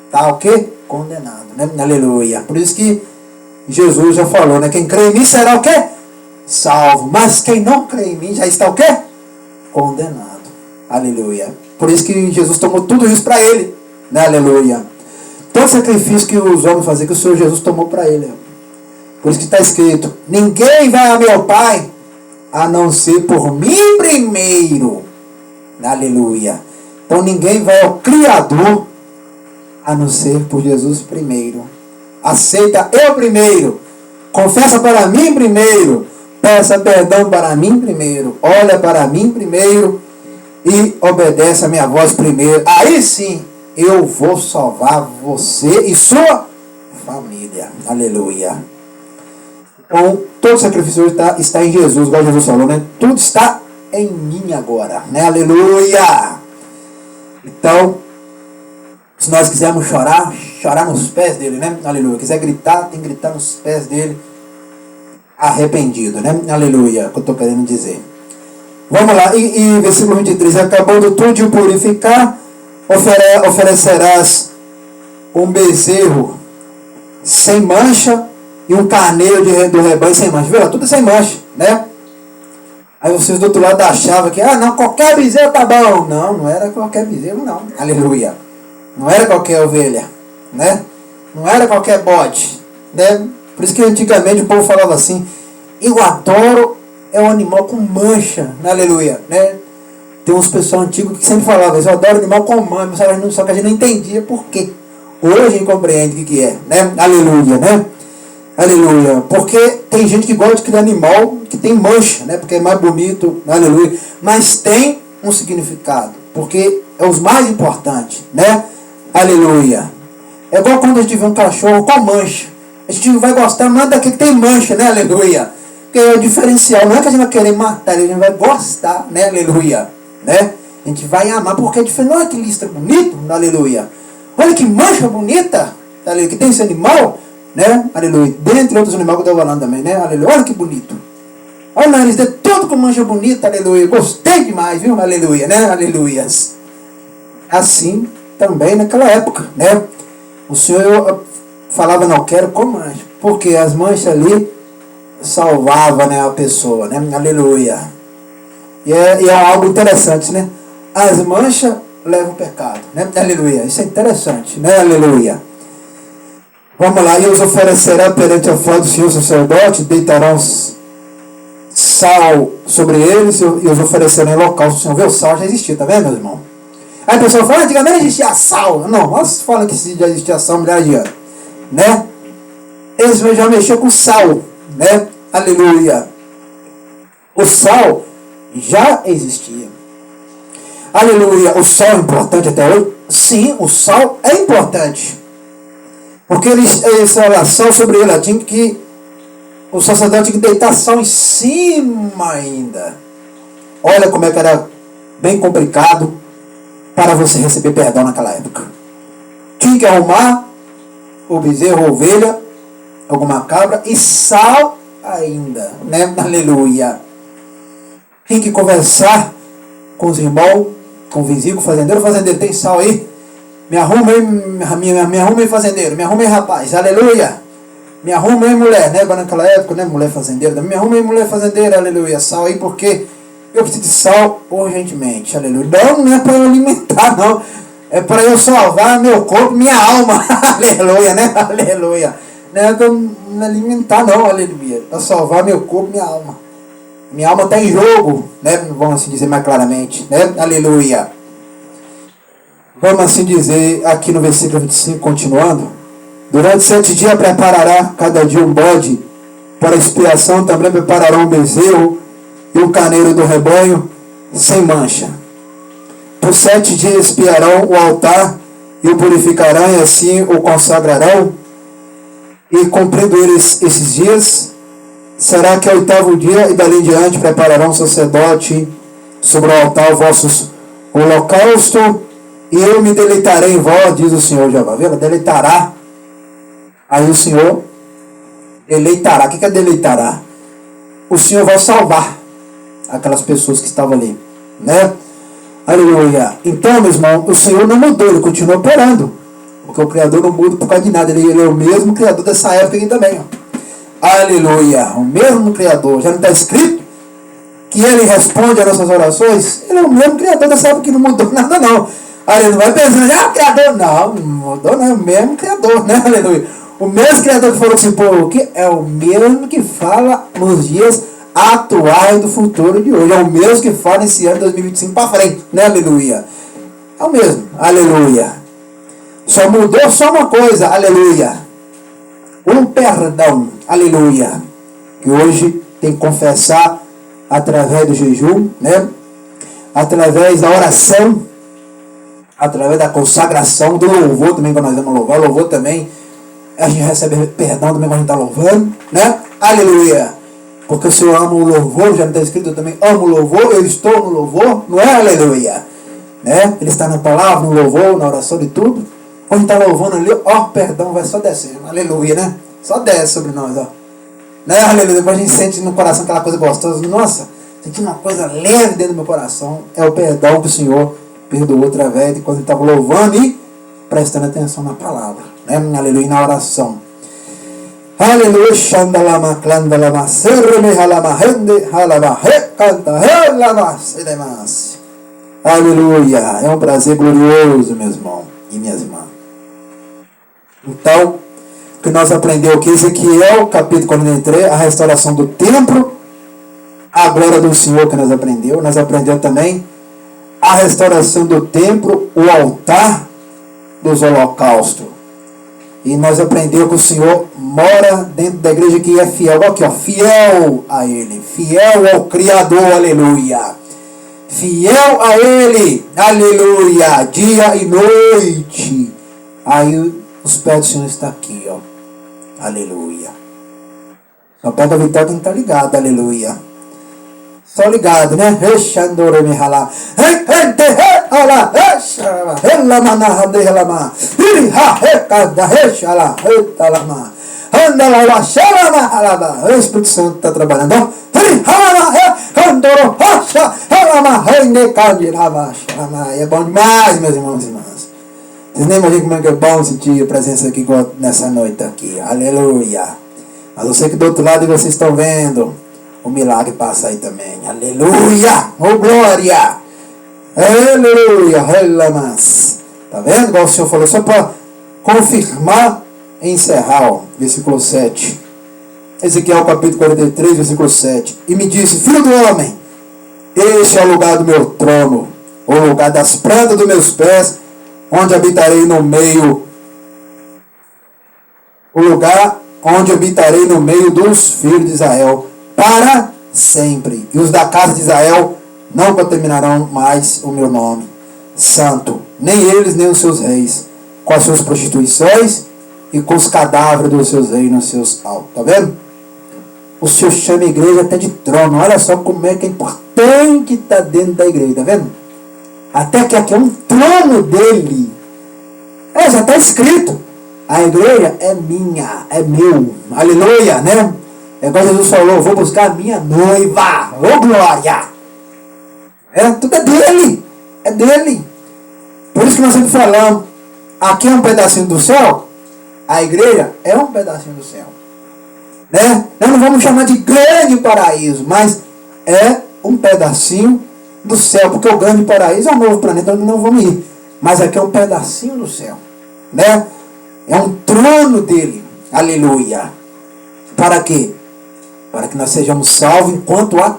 está o quê? Condenado, né? Aleluia. Por isso que Jesus já falou, né? Quem crê em mim será o quê? Salvo. Mas quem não crê em mim já está o quê? Condenado. Aleluia. Por isso que Jesus tomou tudo isso para ele, né? Aleluia. Todo sacrifício que os homens faziam, que o Senhor Jesus tomou para ele. Por isso que está escrito, ninguém vai a meu Pai a não ser por mim primeiro. Aleluia. Então ninguém vai ao Criador a não ser por Jesus primeiro. Aceita eu primeiro. Confessa para mim primeiro. Peça perdão para mim primeiro. Olha para mim primeiro. E obedece a minha voz primeiro. Aí sim, eu vou salvar você e sua família. Aleluia. Então, todo sacrifício está em Jesus, igual Jesus falou, né? Tudo está em mim agora, né? Aleluia! Então, se nós quisermos chorar, chorar nos pés dele, né? Aleluia. Quiser gritar, tem que gritar nos pés dele, arrependido, né? Aleluia, que eu estou querendo dizer. Vamos lá, e versículo 23, acabando tudo de o purificar, oferecerás um bezerro sem mancha, e um carneiro do rebanho sem mancha. Viu? Tudo sem mancha, né? Aí vocês do outro lado achavam que, não, qualquer bezerro tá bom. Não, não era qualquer bezerro, não. Aleluia. Não era qualquer ovelha, né? Não era qualquer bode, né? Por isso que antigamente o povo falava assim, eu adoro um animal com mancha, né? Aleluia, né? Tem uns pessoal antigos que sempre falavam isso, eu adoro animal com mancha, só que a gente não entendia por quê. Hoje a gente compreende o que é, né? Aleluia, né? Aleluia. Porque tem gente que gosta de criar animal que tem mancha, né? Porque é mais bonito, aleluia. Mas tem um significado, porque é os mais importantes, né? Aleluia. É igual quando a gente vê um cachorro com mancha. A gente vai gostar mais daquele que tem mancha, né? Aleluia. Porque é o diferencial. Não é que a gente vai querer matar, a gente vai gostar, né? Aleluia. Né? A gente vai amar porque é diferente. Olha que listra bonito, aleluia. Olha que mancha bonita, aleluia, que tem esse animal, né? Aleluia. Dentre outros animais que eu estou falando também, né? Aleluia. Olha que bonito. Olha o nariz dele todo com mancha bonita, aleluia. Gostei demais, viu? Aleluia, né? Aleluias. Assim também naquela época, né? O Senhor falava, não quero com mancha. Porque as manchas ali salvavam, né, a pessoa, né? Aleluia. E é algo interessante, né? As manchas levam o pecado, né? Aleluia. Isso é interessante, né? Aleluia. Vamos lá, e os oferecerá perante a face do Senhor sacerdote, deitarão sal sobre eles e os oferecerão em local. O Senhor vê, o sal já existia, tá vendo, meus irmãos? Aí a pessoa fala, antigamente existia sal. Não, nós falamos que já existia sal milhares de anos, né? Eles já mexeram com sal, né? Aleluia. O sal já existia. Aleluia. O sal é importante até hoje? Sim, o sal é importante. Porque essa oração sobre ele, tinha que o sacerdote tinha que deitar sal em cima ainda. Olha como é que era bem complicado para você receber perdão naquela época. Tinha que arrumar o bezerro, a ovelha, alguma cabra e sal ainda, né? Aleluia. Tinha que conversar com os irmãos, com o vizinho, com o fazendeiro. Fazendeiro, tem sal aí? Me arruma aí, me arruma aí, fazendeiro. Me arruma aí, rapaz. Aleluia. Me arruma aí, mulher, né? Agora naquela época, né? Mulher fazendeira. Me arruma aí, mulher fazendeira. Aleluia. Sal aí, porque eu preciso de sal urgentemente. Aleluia. Não é para eu alimentar, não. É para eu salvar meu corpo, minha alma. Aleluia, né? Aleluia. Não é para me alimentar, não, aleluia. Para salvar meu corpo, minha alma. Minha alma está em jogo, né? Vamos assim dizer mais claramente, né? Aleluia. Vamos assim dizer aqui no versículo 25, continuando. Durante 7 dias preparará cada dia um bode para expiação, também preparará um bezerro e um carneiro do rebanho sem mancha. Por 7 dias expiarão o altar e o purificarão, e assim o consagrarão. E cumprindo eles esses dias, será que é o 8º dia, e dali em diante prepararão um sacerdote sobre o altar vossos holocausto, e eu me deleitarei em vós, diz o Senhor Jeová. Viu? Deleitará. Aí o Senhor deleitará. O que é deleitará? O Senhor vai salvar aquelas pessoas que estavam ali, né? Aleluia. Então, meu irmão, o Senhor não mudou, ele continua operando. Porque o Criador não muda por causa de nada. Ele é o mesmo Criador dessa época aqui também. Ó. Aleluia. O mesmo Criador. Já não está escrito que ele responde às nossas orações? Ele é o mesmo Criador dessa época que não mudou nada, não. Aleluia. Não vai pensando, o Criador. Não mudou, não. É o mesmo Criador, né? Aleluia. O mesmo Criador que falou assim, pô, que é o mesmo que fala nos dias atuais do futuro de hoje. É o mesmo que fala nesse ano 2025 para frente, né? Aleluia. É o mesmo. Aleluia. Só mudou só uma coisa. Aleluia. Um perdão. Aleluia. Que hoje tem que confessar através do jejum, né? Através da oração, através da consagração, do louvor também, quando nós vamos louvar. O louvor também, a gente recebe perdão também quando a gente está louvando, né? Aleluia. Porque se eu amo o louvor, já não está escrito, eu também amo o louvor, eu estou no louvor, não é? Aleluia. Né? Ele está na palavra, no louvor, na oração de tudo. Quando está louvando ali, ó, perdão vai só descendo. Aleluia, né? Só desce sobre nós, ó. Né? Aleluia. Depois a gente sente no coração aquela coisa gostosa. Nossa, senti uma coisa leve dentro do meu coração. É o perdão que o Senhor perdoou através de quando ele estava louvando e prestando atenção na palavra. Né? Aleluia, na oração. Aleluia, Xandalama, Clandalama, Serme, Halama, Rende, Halama, Recanta, Relama, Sedemas. Aleluia, é um prazer glorioso, meu irmão e minhas irmãs. Então, o que nós aprendemos aqui, Ezequiel, capítulo 43, a restauração do templo, a glória do Senhor que nós aprendemos. Nós aprendemos também a restauração do templo, o altar dos holocaustos. E nós aprendemos que o Senhor mora dentro da igreja que é fiel. Aqui, ó, fiel a Ele. Fiel ao Criador, aleluia. Fiel a Ele, aleluia. Dia e noite. Aí os pés do Senhor estão aqui, ó. Aleluia. Só pega a vitória quem está ligado, aleluia. Só ligado, né? O Espírito Santo está trabalhando. É bom demais, meus irmãos e irmãs. Vocês nem imaginam como é que é bom sentir a presença aqui nessa noite aqui. Aleluia. Mas eu sei que do outro lado vocês estão vendo o milagre passa aí também. Aleluia! Oh, glória! Aleluia! Relamas. Tá vendo? Igual o Senhor falou, só para confirmar e encerrar, ó, versículo 7. Ezequiel capítulo 43, versículo 7. E me disse, filho do homem, este é o lugar do meu trono, o lugar das plantas dos meus pés, onde habitarei no meio, o lugar onde habitarei no meio dos filhos de Israel, para sempre. E os da casa de Israel não contaminarão mais o meu nome santo, nem eles, nem os seus reis, com as suas prostituições e com os cadáveres dos seus reis nos seus altos. Tá vendo? O Senhor chama a igreja até de trono. Olha só como é que é importante estar dentro da igreja, tá vendo? Até que aqui é um trono dele. Já está escrito. A igreja é minha, é meu. Aleluia, né? É igual Jesus falou, vou buscar a minha noiva. Ô glória! Tudo é dele. É dele. Por isso que nós sempre falamos, aqui é um pedacinho do céu, a igreja é um pedacinho do céu. Né? Nós não vamos chamar de grande paraíso, mas é um pedacinho do céu, porque o grande paraíso é um novo planeta onde não vamos ir. Mas aqui é um pedacinho do céu, né? É um trono dele. Aleluia. Para quê? Para que nós sejamos salvos enquanto há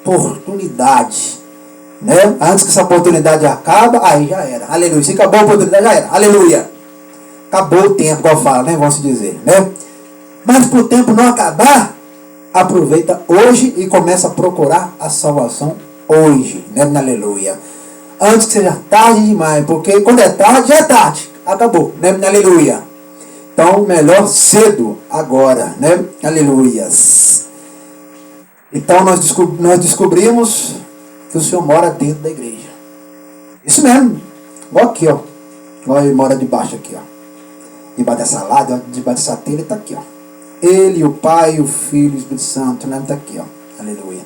oportunidade, né? Antes que essa oportunidade acaba, aí já era. Aleluia. Se acabou a oportunidade, já era. Aleluia. Acabou o tempo, igual fala, né? Vamos dizer, né? Mas para o tempo não acabar, aproveita hoje e começa a procurar a salvação hoje, né? Aleluia. Antes que seja tarde demais, porque quando é tarde, já é tarde. Acabou, né? Aleluia. Então, melhor cedo, agora, né? Aleluias. Então, nós descobrimos que o Senhor mora dentro da igreja. Isso mesmo. Igual aqui, ó. Igual ele mora debaixo aqui, ó. Debaixo dessa laje, debaixo dessa telha, ele está aqui, ó. Ele, o Pai, o Filho e o Espírito Santo, né? Está aqui, ó. Aleluia.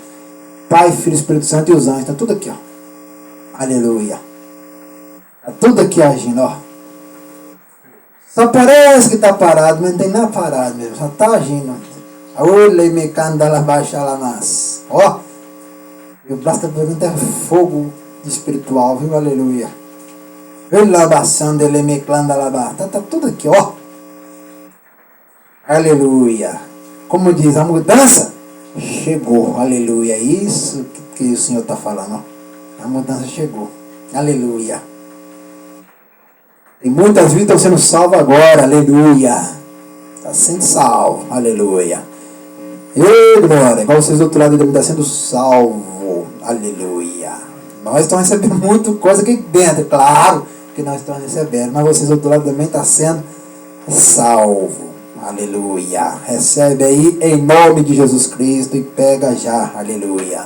Pai, Filho, Espírito Santo e os anjos, está tudo aqui, ó. Aleluia. Está tudo aqui agindo, ó. Só parece que está parado, mas não tem nada parado mesmo. Só está agindo. Olha, me candala baixa lá nas. Ó. E o braço da pergunta é fogo espiritual, viu? Aleluia. Tá tudo aqui, ó. Aleluia. Como diz, a mudança chegou. Aleluia. Isso que o Senhor está falando, ó. A mudança chegou. Aleluia. Tem muitas vidas estão sendo salvas agora. Aleluia. Está sendo salvo. Aleluia. Ei, glória. Igual vocês do outro lado devem estar sendo salvo. Aleluia. Nós estamos recebendo muita coisa aqui dentro. Claro que nós estamos recebendo. Mas vocês do outro lado também estão sendo salvo. Aleluia. Recebe aí em nome de Jesus Cristo e pega já. Aleluia.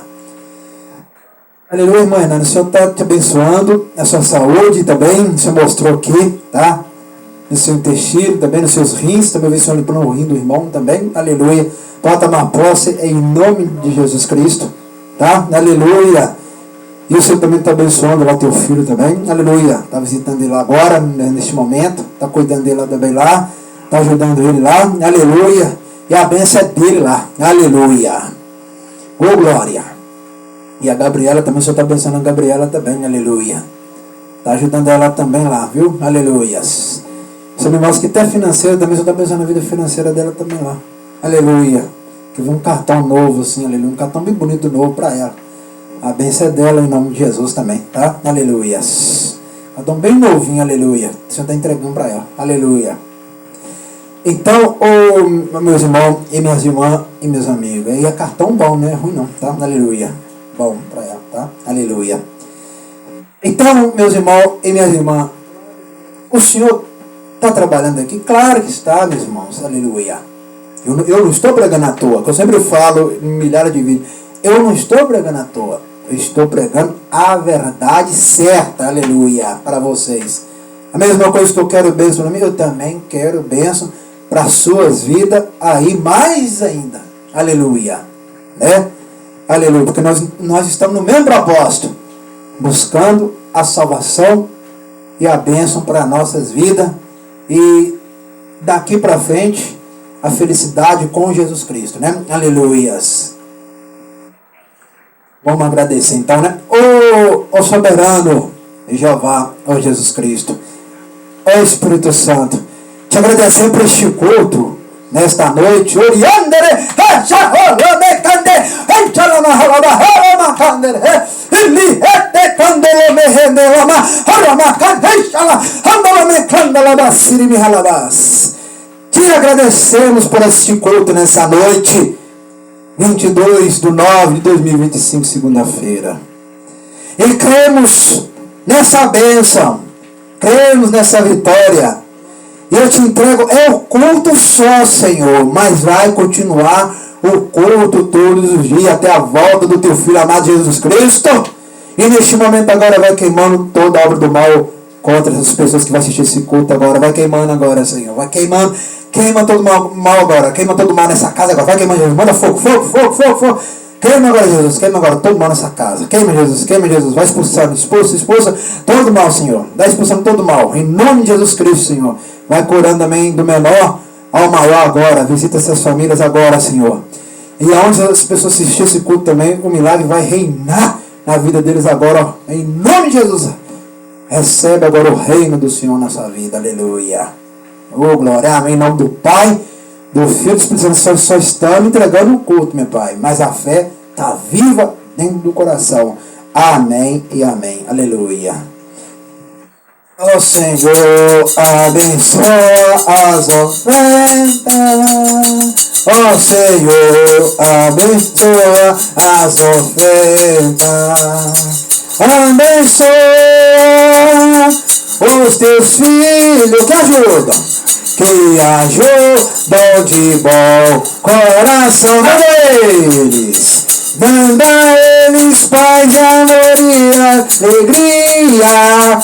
Aleluia, irmã Hernani. O Senhor está te abençoando. A sua saúde também. O Senhor mostrou aqui, tá? No seu intestino, também nos seus rins. Também vi o Senhor limpando o rim do irmão também. Aleluia. Pode tomar posse em nome de Jesus Cristo. Tá? Aleluia. E o Senhor também está abençoando lá teu filho também. Aleluia. Está visitando ele lá agora, neste momento. Está cuidando dele lá também lá. Está ajudando ele lá. Aleluia. E a bênção é dele lá. Aleluia. Ô glória. E a Gabriela também, o Senhor está abençoando a Gabriela também. Aleluia. Está ajudando ela também lá, viu? Aleluia. Você me mostra que até financeira também, o Senhor está abençoando a vida financeira dela também lá. Aleluia. Que viu um cartão novo assim, aleluia. Um cartão bem bonito novo para ela. A bênção é dela em nome de Jesus também, tá? Aleluia. Cartão bem novinho, aleluia. O Senhor está entregando para ela. Aleluia. Então, meus irmãos e minhas irmãs e meus amigos, aí é cartão bom, não é ruim não, tá? Aleluia. Bom para ela, tá? Aleluia. Então, meus irmãos e minhas irmãs, o Senhor está trabalhando aqui? Claro que está, meus irmãos. Aleluia. Eu não estou pregando à toa, que eu sempre falo em milhares de vídeos. Eu não estou pregando à toa. Eu estou pregando a verdade certa. Aleluia. Para vocês. A mesma coisa que eu quero bênção para mim, eu também quero bênção para as suas vidas aí mais ainda. Aleluia. Né? Aleluia. Porque nós estamos no mesmo propósito. Buscando a salvação e a bênção para nossas vidas. E daqui para frente, a felicidade com Jesus Cristo, né? Aleluias. Vamos agradecer então, né? Ô soberano Jeová, ó Jesus Cristo, ó Espírito Santo, te agradecer por este culto nesta noite. Oriandere, te agradecemos por este culto nessa noite, 22/9/2025, segunda-feira. E cremos nessa bênção, cremos nessa vitória. E eu te entrego, é o culto só, Senhor, mas vai continuar o culto todos os dias, até a volta do teu Filho amado Jesus Cristo. E neste momento agora vai queimando toda a obra do mal contra essas pessoas que vão assistir esse culto agora. Vai queimando agora, Senhor. Vai queimando. Queima todo mal agora. Queima todo mal nessa casa agora. Vai queimando, Jesus. Manda fogo, fogo, fogo, fogo, fogo. Queima agora, Jesus. Queima agora todo mal nessa casa. Queima, Jesus. Queima, Jesus. Vai expulsando. Expulsa todo mal, Senhor. Vai expulsando todo mal. Em nome de Jesus Cristo, Senhor. Vai curando também do menor ao maior agora. Visita essas famílias agora, Senhor. E aonde as pessoas assistirem esse culto também, o milagre vai reinar na vida deles agora, ó. Em nome de Jesus. Recebe agora o reino do Senhor na sua vida. Aleluia. Oh, glória. Amém. Em nome do Pai, do Filho e do Espírito Santo. Só estamos entregando o culto, meu Pai. Mas a fé está viva dentro do coração. Amém e amém. Aleluia. Ó Senhor, abençoa as ofertas. Ó Senhor, abençoa as ofertas. Abençoa os teus filhos que ajudam de bom coração deles. Dando a eles paz, amor e alegria,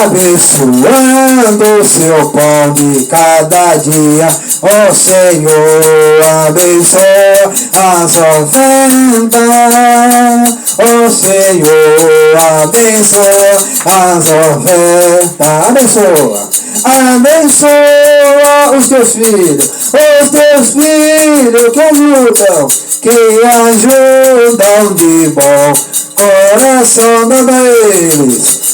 abençoando o seu pão de cada dia. Ó Senhor, abençoa as ofertas. Ó Senhor, abençoa as ofertas. Abençoa, abençoa os teus filhos que ajudam de bom coração, dando a eles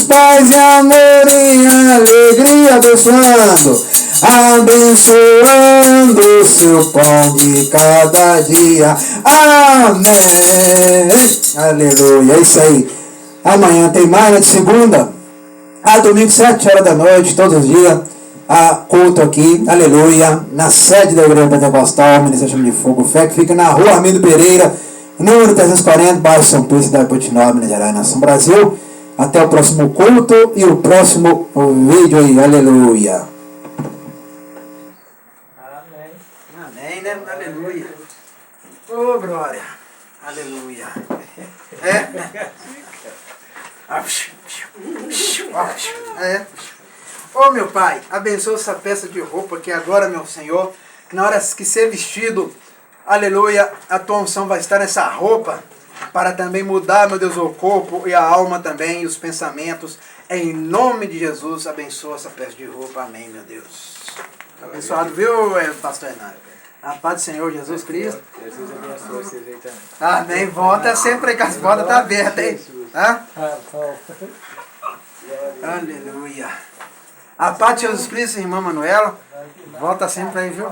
paz e amor e alegria, abençoando o seu pão de cada dia. Amém. Aleluia. É isso aí. Amanhã tem mais, né? De segunda a domingo, 7 horas da noite, todos os dias. Culto aqui, aleluia, na sede da Igreja Pentecostal, Ministério Chama de Fogo, Fé, que fica na rua Armindo Pereira, número 340, bairro São Pedro, cidade de Potinópolis, Minas Gerais, nação Brasil. Até o próximo culto e o próximo vídeo aí, aleluia. Amém. Amém, né? Aleluia. Oh, glória. Aleluia. Oh, meu Pai, abençoa essa peça de roupa que agora, meu Senhor, que na hora que ser vestido, aleluia, a tua unção vai estar nessa roupa, para também mudar, meu Deus, o corpo e a alma também, e os pensamentos. Em nome de Jesus, abençoa essa peça de roupa. Amém, meu Deus. Abençoado, viu, pastor Hernani? A paz do Senhor Jesus Cristo. Jesus abençoe vocês aí também. Amém. Volta sempre aí, que as portas estão abertas, hein? Aleluia. A paz de Jesus Cristo, irmã Manuela. Volta sempre aí, viu?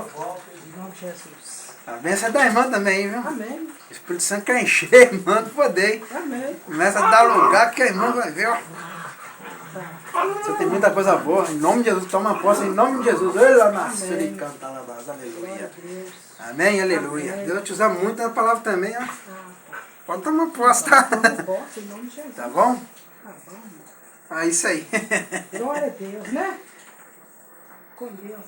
A bênção é da irmã também, viu? Amém. O Espírito Santo quer encher a irmã do poder. Amém. Começa a dar lugar que a irmã vai ver, ó. Você tem muita coisa boa. Em nome de Jesus, toma posse. Em nome de Jesus. Ele canta lá, aleluia. Amém, aleluia. Deus vai te usar muito na palavra também, ó. Pode tomar posse, tá? Tá bom? Tá bom. É isso aí. Glória a Deus, né? Com Deus.